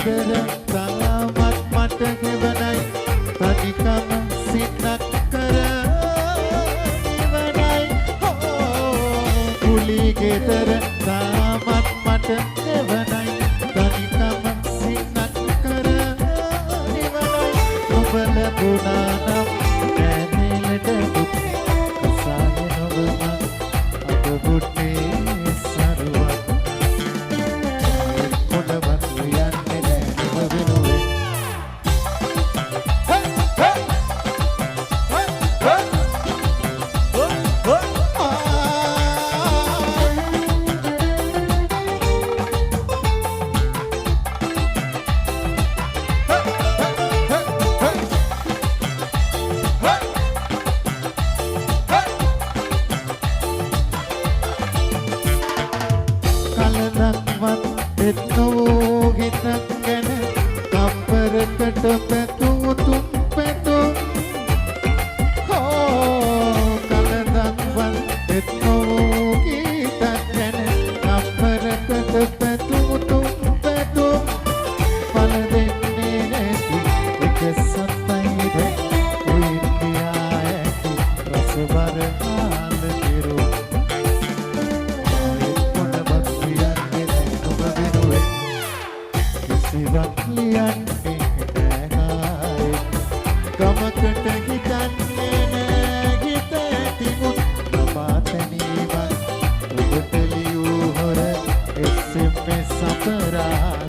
ගෙදර තාමත් මට ගෙවනයි තනිකම සිතක් කර ඉවරයි කුලි ගෙදර තාමත් මට ගෙවනයි තනිකම සිතක් කර ඉවරයි ඔබ ලැබුණා නම් ඇනෙලට දුක් කසාය නොවම අද බුටේ සරුවක් කොඩවත් යන්නේ නෑ ඔබ වෙනුවෙන් කලදක්වත් එත්නෝ හිතක් ගැන කම්පරකට පැතුතුම් පැතුම් කලදක්වත් එත්නෝ හිතක් ගැන කම්පරකට පැතුතුම් පැතුම් පල දෙන්නේ නැති එක සත්තයිද ඉන්දියා ඇති රසබර කාල දිරුම් සිවක් ලියන්නේ නෑ ගමකට හිතන්නේ නෑ හිත ඇතිමුත් නපාතනීමත් ඔබට ලියූ හොර SMS අපරාධ